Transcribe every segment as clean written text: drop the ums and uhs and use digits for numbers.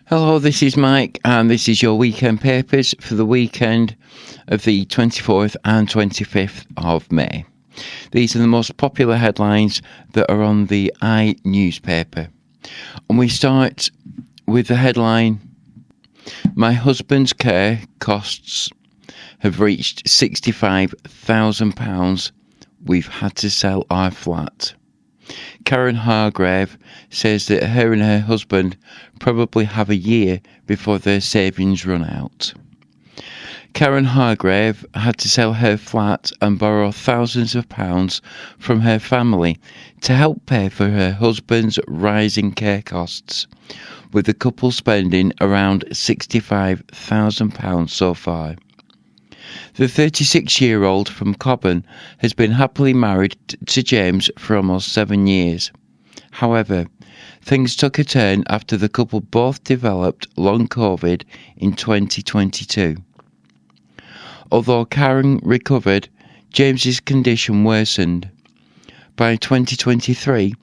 Hello, this is Mike, and this is your weekend papers for the weekend of the 24th and 25th of May. These are the most popular headlines that are on the newspaper. And we start with the headline, "My husband's care costs have reached £65,000. We've had to sell our flat." Karen Hargrave says that her and her husband probably have a year before their savings run out. Karen Hargrave had to sell her flat and borrow thousands of pounds from her family to help pay for her husband's rising care costs, with the couple spending around £65,000 so far. The 36-year-old from Cobham has been happily married to James for almost 7 years. However, things took a turn after the couple both developed long COVID in 2022. Although Karen recovered, James's condition worsened. By 2023,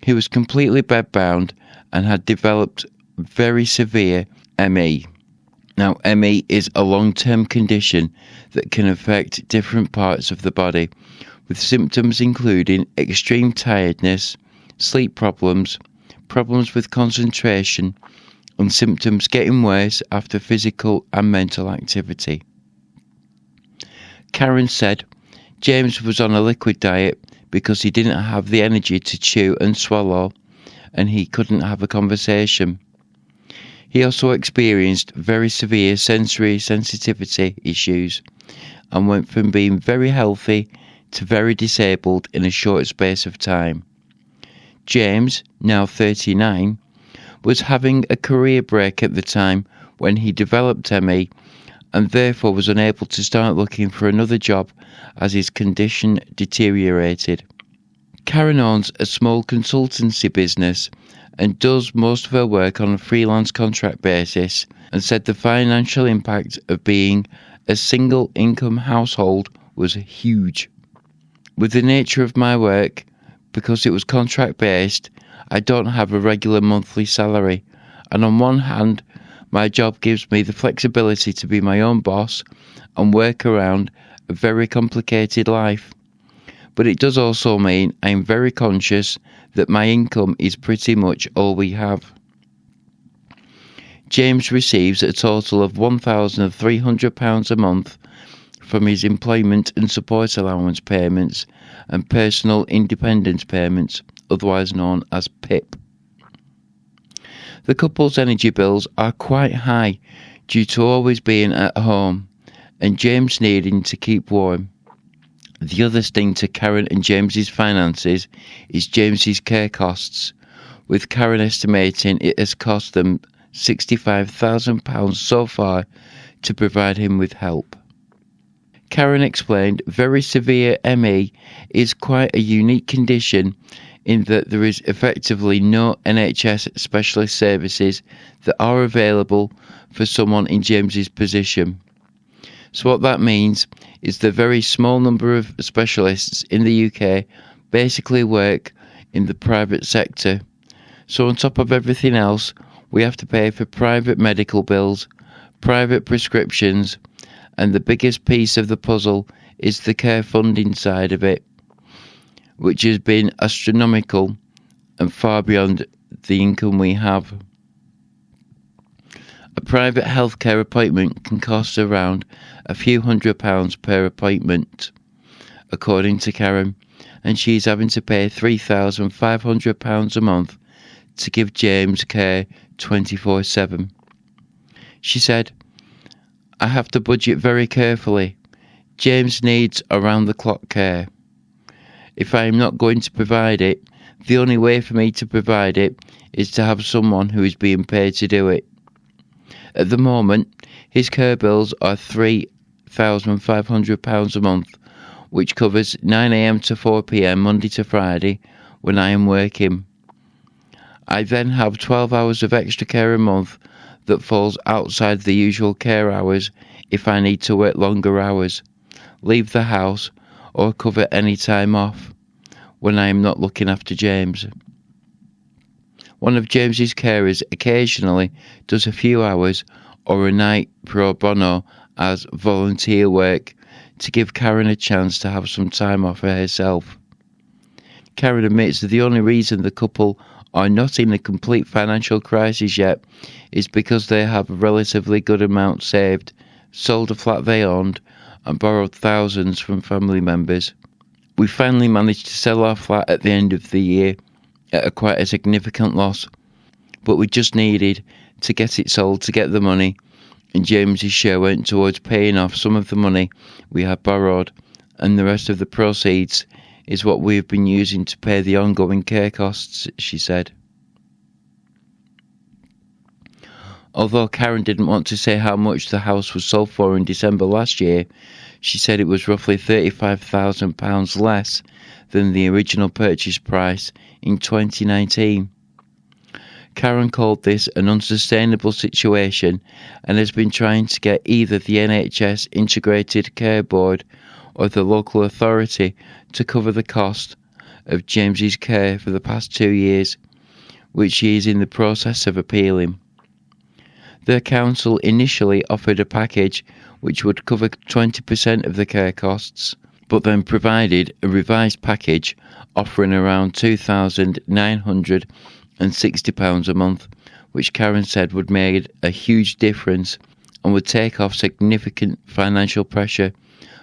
he was completely bedbound and had developed very severe ME. Now, ME is a long-term condition that can affect different parts of the body, with symptoms including extreme tiredness, sleep problems, problems with concentration, and symptoms getting worse after physical and mental activity. Karen said James was on a liquid diet because he didn't have the energy to chew and swallow, and he couldn't have a conversation. He also experienced very severe sensory sensitivity issues and went from being very healthy to very disabled in a short space of time. James, now 39, was having a career break at the time when he developed ME and therefore was unable to start looking for another job as his condition deteriorated. Karen owns a small consultancy business and does most of her work on a freelance contract basis, and said the financial impact of being a single income household was huge. With the nature of my work, because it was contract based, I don't have a regular monthly salary, and on one hand, my job gives me the flexibility to be my own boss and work around a very complicated life. But it does also mean I am very conscious that my income is pretty much all we have. James receives a total of £1,300 a month from his employment and support allowance payments and personal independence payments, otherwise known as PIP. The couple's energy bills are quite high due to always being at home and James needing to keep warm. The other sting to Karen and James's finances is James's care costs, with Karen estimating it has cost them £65,000 so far to provide him with help. Karen explained very severe ME is quite a unique condition in that there is effectively no NHS specialist services that are available for someone in James's position. So what that means is the very small number of specialists in the UK basically work in the private sector. So on top of everything else, we have to pay for private medical bills, private prescriptions, and the biggest piece of the puzzle is the care funding side of it, which has been astronomical and far beyond the income we have. A private healthcare appointment can cost around a few £100s per appointment, according to Karen, and she's having to pay £3,500 a month to give James care 24/7. She said, "I have to budget very carefully. James needs around-the-clock care. If I am not going to provide it, the only way for me to provide it is to have someone who is being paid to do it. At the moment, his care bills are £3,500 a month, which covers 9 a.m. to 4 p.m. Monday to Friday when I am working. I then have 12 hours of extra care a month that falls outside the usual care hours if I need to work longer hours, leave the house, or cover any time off when I am not looking after James." One of James's carers occasionally does a few hours or a night pro bono as volunteer work to give Karen a chance to have some time off for herself. Karen admits that the only reason the couple are not in a complete financial crisis yet is because they have a relatively good amount saved, sold a flat they owned, and borrowed thousands from family members. We finally managed to sell our flat at the end of the year at quite a significant loss, but we just needed to get it sold to get the money, and James's share went towards paying off some of the money we had borrowed, and the rest of the proceeds is what we have been using to pay the ongoing care costs, she said. Although Karen didn't want to say how much the house was sold for in December last year, she said it was roughly £35,000 less than the original purchase price in 2019. Karen called this an unsustainable situation and has been trying to get either the NHS Integrated Care Board or the local authority to cover the cost of James's care for the past 2 years, which she is in the process of appealing. The council initially offered a package which would cover 20% of the care costs, but then provided a revised package offering around £2,960 a month, which Karen said would make a huge difference and would take off significant financial pressure,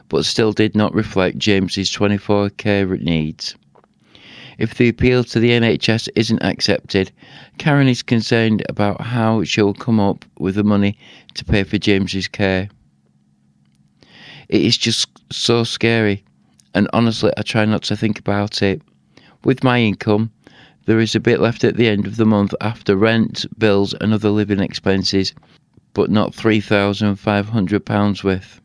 but still did not reflect James's 24 care needs. If the appeal to the NHS isn't accepted, Karen is concerned about how she will come up with the money to pay for James's care. It is just so scary, and honestly I try not to think about it. With my income, there is a bit left at the end of the month after rent, bills and other living expenses, but not £3,500 worth.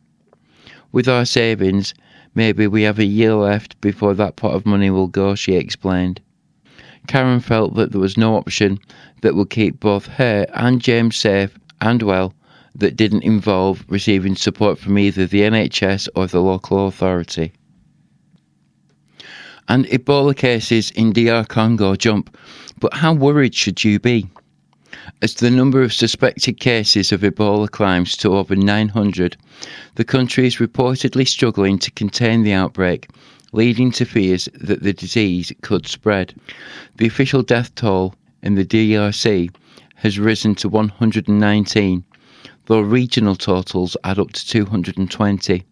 With our savings, maybe we have a year left before that pot of money will go, she explained. Karen felt that there was no option that would keep both her and James safe and well that didn't involve receiving support from either the NHS or the local authority. And Ebola cases in DR Congo jump, but how worried should you be? As the number of suspected cases of Ebola climbs to over 900, the country is reportedly struggling to contain the outbreak, leading to fears that the disease could spread. The official death toll in the DRC has risen to 119, though regional totals add up to 220.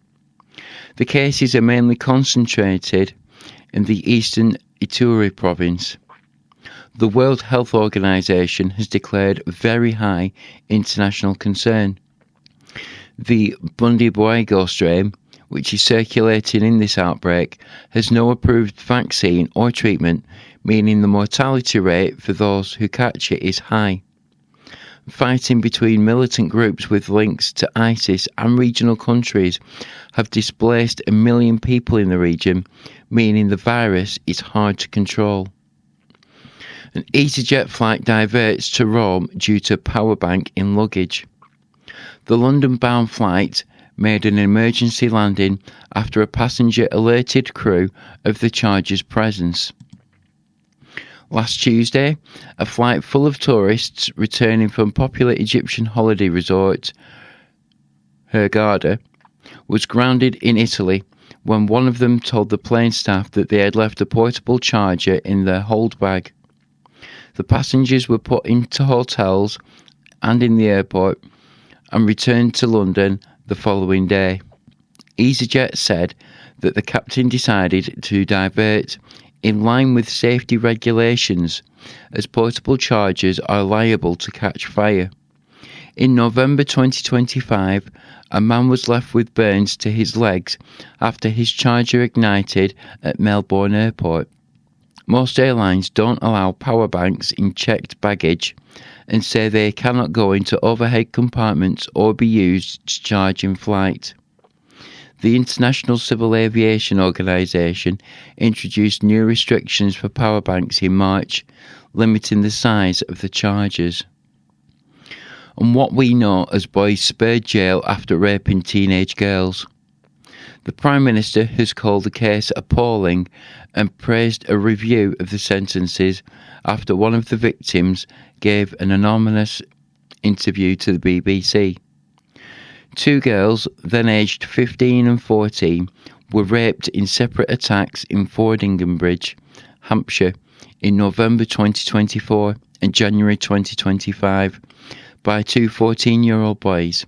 The cases are mainly concentrated in the eastern Ituri province. The World Health Organization has declared very high international concern. The Bundibugyo strain, which is circulating in this outbreak, has no approved vaccine or treatment, meaning the mortality rate for those who catch it is high. Fighting between militant groups with links to ISIS and regional countries have displaced 1 million people in the region, meaning the virus is hard to control. An EasyJet flight diverts to Rome due to power bank in luggage. The London-bound flight made an emergency landing after a passenger alerted crew of the charger's presence. Last Tuesday, a flight full of tourists returning from popular Egyptian holiday resort Hurghada was grounded in Italy when one of them told the plane staff that they had left a portable charger in their hold bag. The passengers were put into hotels and in the airport and returned to London the following day. EasyJet said that the captain decided to divert in line with safety regulations, as portable chargers are liable to catch fire. In November 2025, a man was left with burns to his legs after his charger ignited at Melbourne Airport. Most airlines don't allow power banks in checked baggage and say they cannot go into overhead compartments or be used to charge in flight. The International Civil Aviation Organization introduced new restrictions for power banks in March, limiting the size of the chargers. And what we know as boys spared jail after raping teenage girls. The Prime Minister has called the case appalling and praised a review of the sentences after one of the victims gave an anonymous interview to the BBC. Two girls, then aged 15 and 14, were raped in separate attacks in Fordingbridge, Hampshire, in November 2024 and January 2025 by two 14-year-old boys.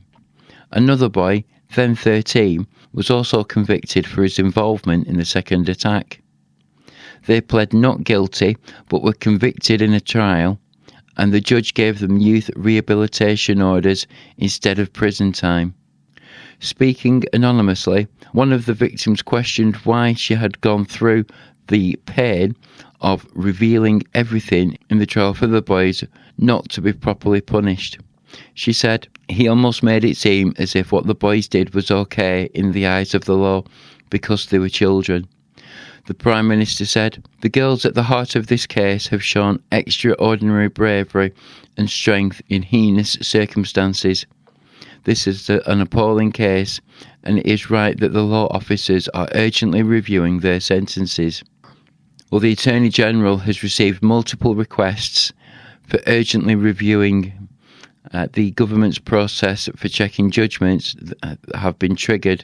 Another boy, then 13, was also convicted for his involvement in the second attack. They pled not guilty but were convicted in a trial, and the judge gave them youth rehabilitation orders instead of prison time. Speaking anonymously, one of the victims questioned why she had gone through the pain of revealing everything in the trial for the boys not to be properly punished. She said, "He almost made it seem as if what the boys did was okay in the eyes of the law because they were children." The Prime Minister said, "The girls at the heart of this case have shown extraordinary bravery and strength in heinous circumstances. This is an appalling case, and it is right that the law officers are urgently reviewing their sentences." Well, the Attorney General has received multiple requests for urgently reviewing the government's process for checking judgments that have been triggered.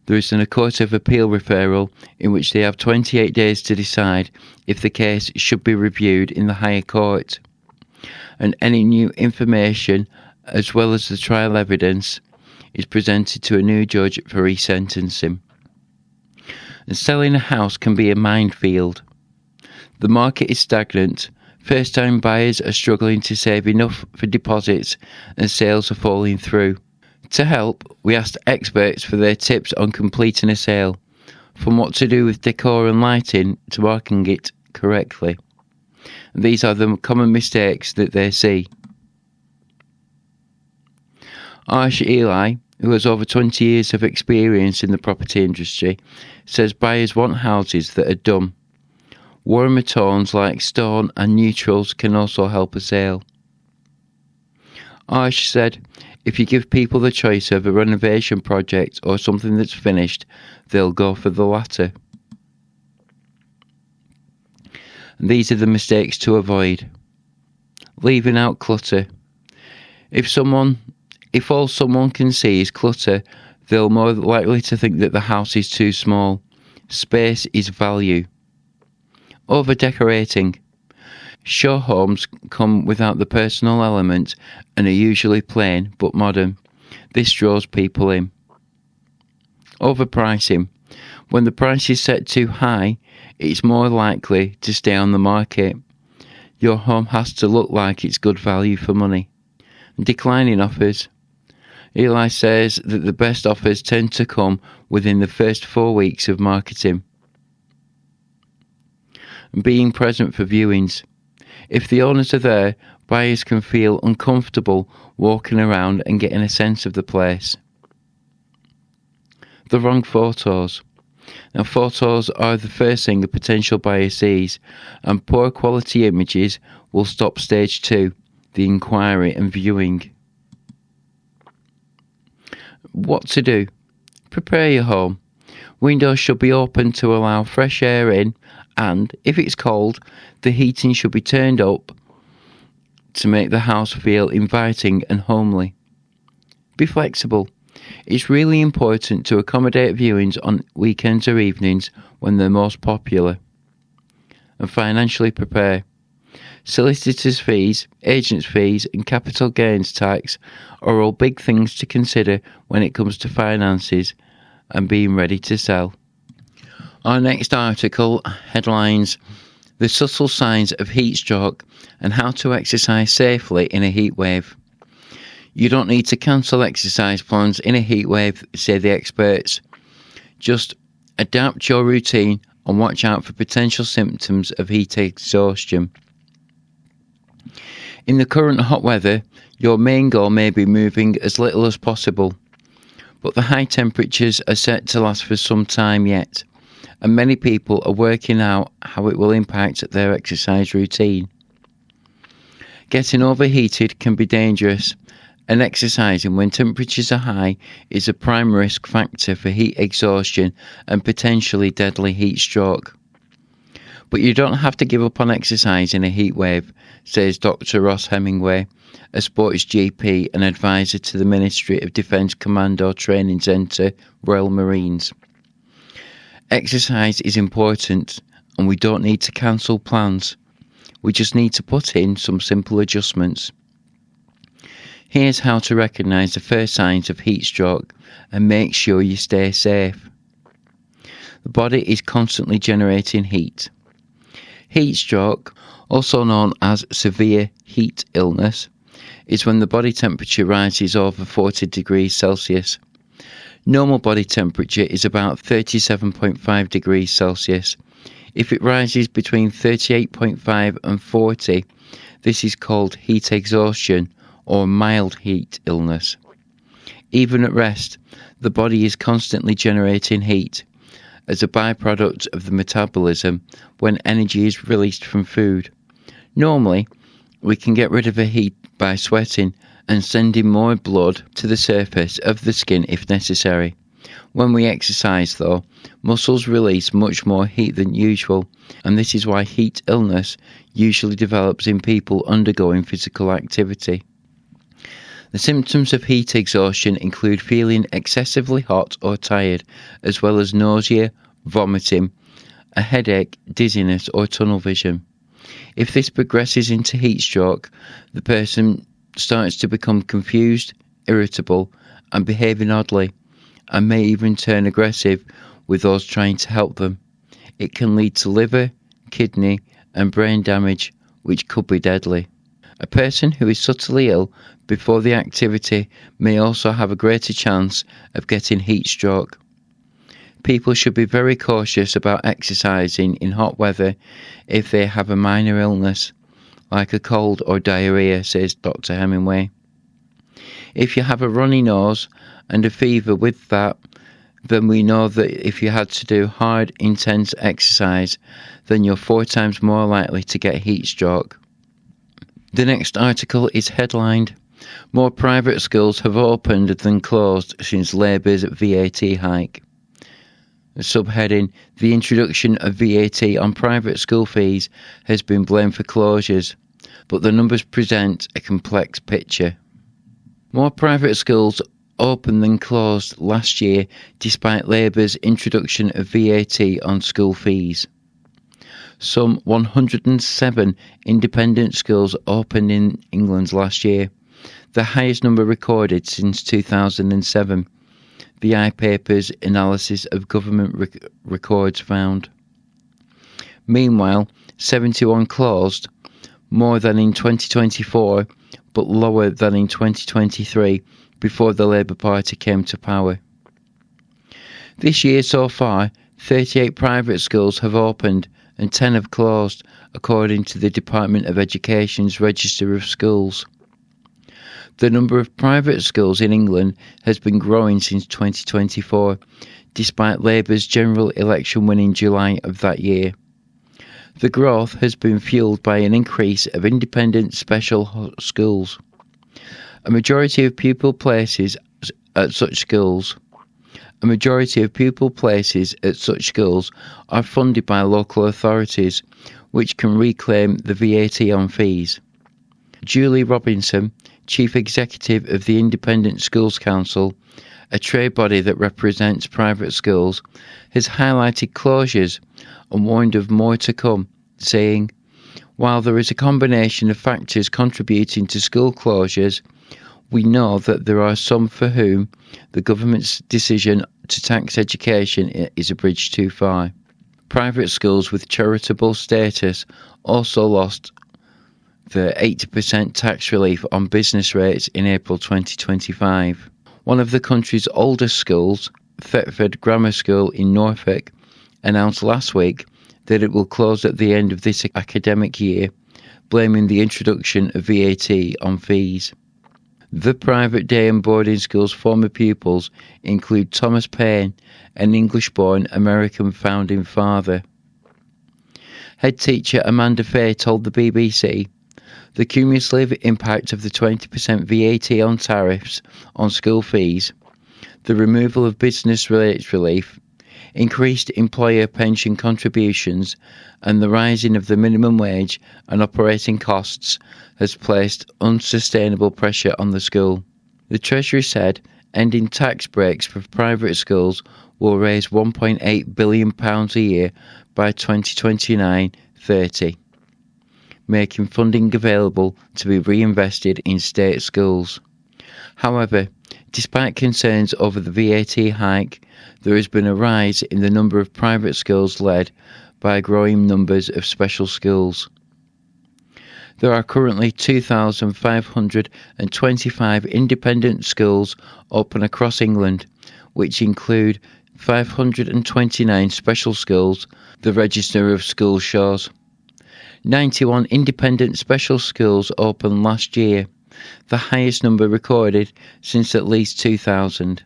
There is a Court of Appeal referral in which they have 28 days to decide if the case should be reviewed in the higher court. And any new information, as well as the trial evidence, is presented to a new judge for resentencing. And selling a house can be a minefield. The market is stagnant. First-time buyers are struggling to save enough for deposits and sales are falling through. To help, we asked experts for their tips on completing a sale, from what to do with decor and lighting to marking it correctly. And these are the common mistakes that they see. Arsh Eli, who has over 20 years of experience in the property industry, says buyers want houses that are done. Warmer tones like stone and neutrals can also help a sale. Arsh said, "If you give people the choice of a renovation project or something that's finished, they'll go for the latter." And these are the mistakes to avoid. Leaving out clutter. If all someone can see is clutter, they're more likely to think that the house is too small. Space is value. Over-decorating. Show homes come without the personal element and are usually plain but modern. This draws people in. Overpricing. When the price is set too high, it's more likely to stay on the market. Your home has to look like it's good value for money. Declining offers. Eli says that the best offers tend to come within the first 4 weeks of marketing. Being present for viewings. If the owners are there, buyers can feel uncomfortable walking around and getting a sense of the place. The wrong photos. Now, photos are the first thing a potential buyer sees, and poor quality images will stop stage 2, the inquiry and viewing. What to do? Prepare your home. Windows should be open to allow fresh air in, and if it's cold, the heating should be turned up to make the house feel inviting and homely. Be flexible. It's really important to accommodate viewings on weekends or evenings when they're most popular. And financially prepare. Solicitors' fees, agents' fees and capital gains tax are all big things to consider when it comes to finances and being ready to sell. Our next article headlines "The Subtle Signs of Heat Stroke and How to Exercise Safely in a Heat Wave." You don't need to cancel exercise plans in a heat wave, say the experts. Just adapt your routine and watch out for potential symptoms of heat exhaustion. In the current hot weather, your main goal may be moving as little as possible, but the high temperatures are set to last for some time yet, and many people are working out how it will impact their exercise routine. Getting overheated can be dangerous, And exercising when temperatures are high is a prime risk factor for heat exhaustion and potentially deadly heat stroke. But you don't have to give up on exercise in a heat wave, says Dr. Ross Hemingway, a sports GP and advisor to the Ministry of Defence Commando Training Centre, Royal Marines. Exercise is important and we don't need to cancel plans. We just need to put in some simple adjustments. Here's how to recognise the first signs of heat stroke and make sure you stay safe. The body is constantly generating heat. Heat stroke, also known as severe heat illness, is when the body temperature rises over 40 degrees Celsius. Normal body temperature is about 37.5 degrees Celsius. If it rises between 38.5 and 40, this is called heat exhaustion or mild heat illness. Even at rest, the body is constantly generating heat as a byproduct of the metabolism when energy is released from food. Normally, we can get rid of the heat by sweating and sending more blood to the surface of the skin if necessary. When we exercise, though, muscles release much more heat than usual, and this is why heat illness usually develops in people undergoing physical activity. The symptoms of heat exhaustion include feeling excessively hot or tired, as well as nausea, vomiting, a headache, dizziness, or tunnel vision. If this progresses into heat stroke, the person starts to become confused, irritable, and behaving oddly, and may even turn aggressive with those trying to help them. It can lead to liver, kidney, and brain damage, which could be deadly. A person who is subtly ill before the activity may also have a greater chance of getting heat stroke. People should be very cautious about exercising in hot weather if they have a minor illness, like a cold or diarrhea, says Dr. Hemingway. If you have a runny nose and a fever with that, then we know that if you had to do hard, intense exercise, then you're 4 times more likely to get heat stroke. The next article is headlined, "More private schools have opened than closed since Labour's VAT hike." The subheading, "The introduction of VAT on private school fees has been blamed for closures, but the numbers present a complex picture." More private schools opened than closed last year despite Labour's introduction of VAT on school fees. Some 107 independent schools opened in England last year, the highest number recorded since 2007, the iPaper's analysis of government records found. Meanwhile, 71 closed, more than in 2024, but lower than in 2023, before the Labour Party came to power. This year so far, 38 private schools have opened and 10 have closed, according to the Department of Education's Register of Schools. The number of private schools in England has been growing since 2024, despite Labour's general election win in July of that year. The growth has been fuelled by an increase of independent special schools. A majority of pupil places at such schools are funded by local authorities, which can reclaim the VAT on fees. Julie Robinson, Chief Executive of the Independent Schools Council, a trade body that represents private schools, has highlighted closures and warned of more to come, saying, "While there is a combination of factors contributing to school closures, we know that there are some for whom the government's decision to tax education is a bridge too far." Private schools with charitable status also lost the 80% tax relief on business rates in April 2025. One of the country's oldest schools, Thetford Grammar School in Norfolk, announced last week that it will close at the end of this academic year, blaming the introduction of VAT on fees. The private day and boarding school's former pupils include Thomas Paine, an English-born American founding father. Head teacher Amanda Fay told the BBC, The cumulative impact of the 20% VAT on tariffs on school fees, the removal of business rates relief, increased employer pension contributions, and the rising of the minimum wage and operating costs has placed unsustainable pressure on the school. The Treasury said ending tax breaks for private schools will raise £1.8 billion a year by 2029-30, making funding available to be reinvested in state schools. However, despite concerns over the VAT hike, there has been a rise in the number of private schools led by growing numbers of special schools. There are currently 2,525 independent schools open across England, which include 529 special schools, the Register of Schools shows. 91 independent special schools opened last year, the highest number recorded since at least 2000.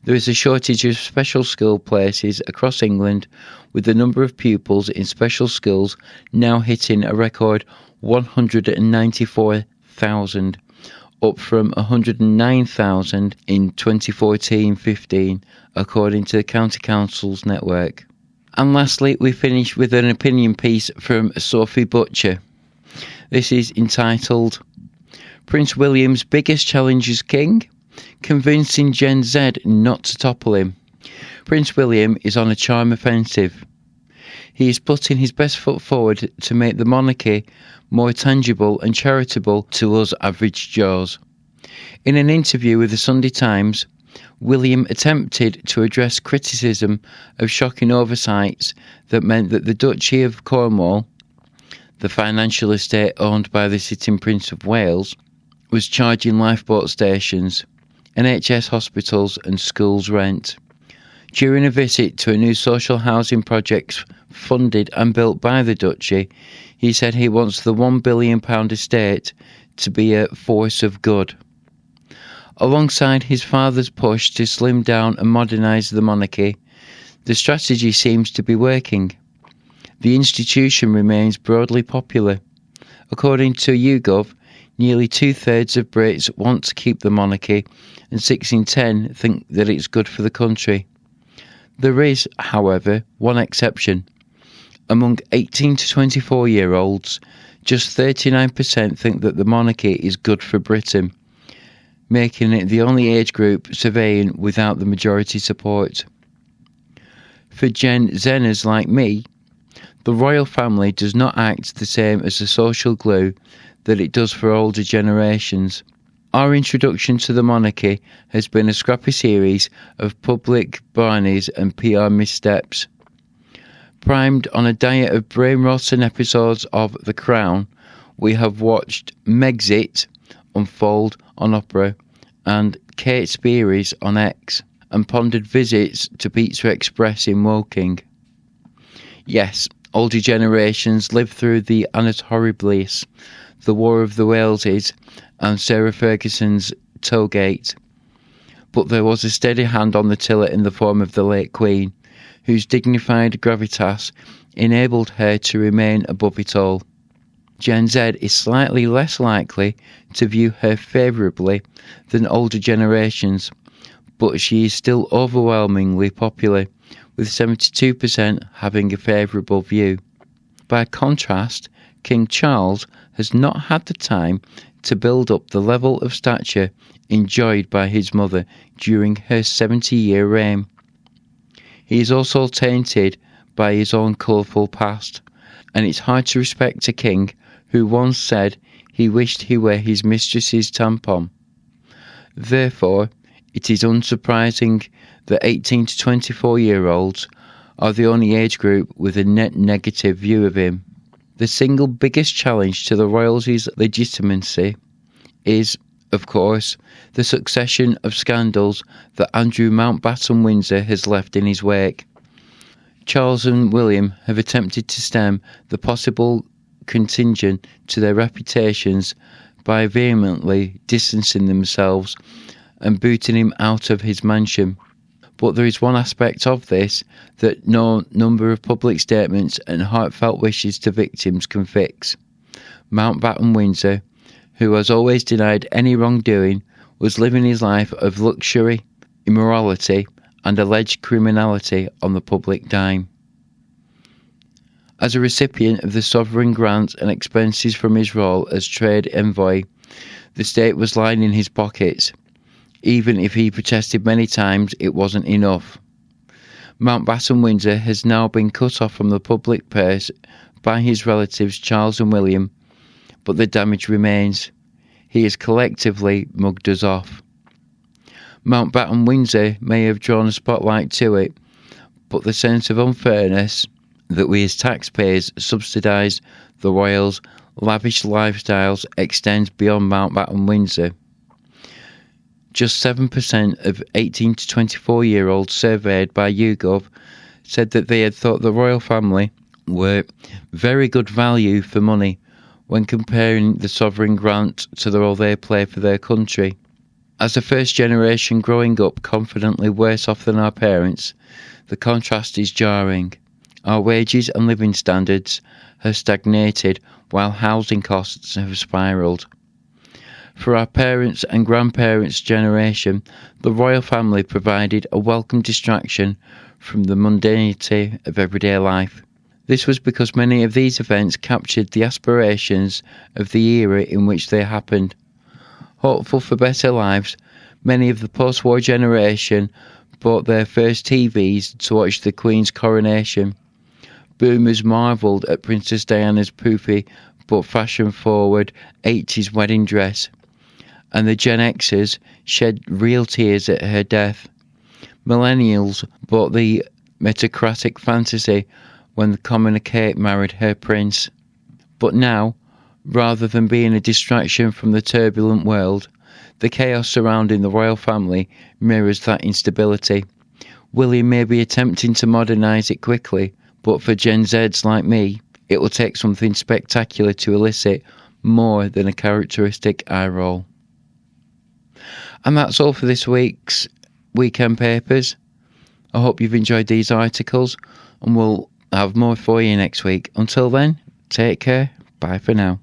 There is a shortage of special school places across England, with the number of pupils in special schools now hitting a record 194,000, up from 109,000 in 2014-15, according to the County Council's network. And lastly, we finish with an opinion piece from Sophie Butcher. This is entitled, Prince William's Biggest Challenge as King? Convincing Gen Z not to topple him. Prince William is on a charm offensive. He is putting his best foot forward to make the monarchy more tangible and charitable to us average Joes. In an interview with the Sunday Times, William attempted to address criticism of shocking oversights that meant that the Duchy of Cornwall, the financial estate owned by the sitting Prince of Wales, was charging lifeboat stations, NHS hospitals and schools rent. During a visit to a new social housing project funded and built by the Duchy, he said he wants the £1 billion estate to be a force of good. Alongside his father's push to slim down and modernise the monarchy, the strategy seems to be working. The institution remains broadly popular. According to YouGov, nearly 2/3 of Brits want to keep the monarchy, and 6 in 10 think that it's good for the country. There is, however, one exception. Among 18 to 24-year-olds, just 39% think that the monarchy is good for Britain, making it the only age group surveying without the majority support. For Gen Zers like me, the royal family does not act the same as the social glue that it does for older generations. Our introduction to the monarchy has been a scrappy series of public barneys and PR missteps. Primed on a diet of brain-rotting episodes of The Crown, we have watched Megxit unfold on Opera and Kate Speary's on X, and pondered visits to Pizza Express in Woking. Yes, older generations lived through the Annus Horribilis, the War of the Waleses, and Sarah Ferguson's Tollgate. But there was a steady hand on the tiller in the form of the late Queen, whose dignified gravitas enabled her to remain above it all. Gen Z is slightly less likely to view her favourably than older generations, but she is still overwhelmingly popular, with 72% having a favourable view. By contrast, King Charles has not had the time to build up the level of stature enjoyed by his mother during her 70-year reign. He is also tainted by his own colourful past, and it's hard to respect a king who once said he wished he were his mistress's tampon. Therefore, it is unsurprising that 18 to 24-year-olds are the only age group with a net negative view of him. The single biggest challenge to the royalty's legitimacy is, of course, the succession of scandals that Andrew Mountbatten-Windsor has left in his wake. Charles and William have attempted to stem the possible contagion to their reputations by vehemently distancing themselves and booting him out of his mansion. But there is one aspect of this that no number of public statements and heartfelt wishes to victims can fix. Mountbatten Windsor, who has always denied any wrongdoing, was living his life of luxury, immorality, and alleged criminality on the public dime. As a recipient of the sovereign grants and expenses from his role as trade envoy, the state was lining his pockets. Even if he protested many times, it wasn't enough. Mountbatten Windsor has now been cut off from the public purse by his relatives Charles and William, but the damage remains. He has collectively mugged us off. Mountbatten Windsor may have drawn a spotlight to it, but the sense of unfairness that we as taxpayers subsidise the royals' lavish lifestyles extends beyond Mountbatten Windsor. Just 7% of 18 to 24-year-olds surveyed by YouGov said that they had thought the royal family were very good value for money when comparing the sovereign grant to the role they play for their country. As a first generation growing up confidently worse off than our parents, the contrast is jarring. Our wages and living standards have stagnated while housing costs have spiralled. For our parents' and grandparents' generation, the royal family provided a welcome distraction from the mundanity of everyday life. This was because many of these events captured the aspirations of the era in which they happened. Hopeful for better lives, many of the post-war generation bought their first TVs to watch the Queen's coronation. Boomers marvelled at Princess Diana's poofy but fashion-forward 80s wedding dress, and the Gen Xers shed real tears at her death. Millennials bought the meritocratic fantasy when the commoner Kate married her prince. But now, rather than being a distraction from the turbulent world, the chaos surrounding the royal family mirrors that instability. William may be attempting to modernise it quickly, but for Gen Zs like me, it will take something spectacular to elicit more than a characteristic eye roll. And that's all for this week's Weekend Papers. I hope you've enjoyed these articles, and we'll have more for you next week. Until then, take care. Bye for now.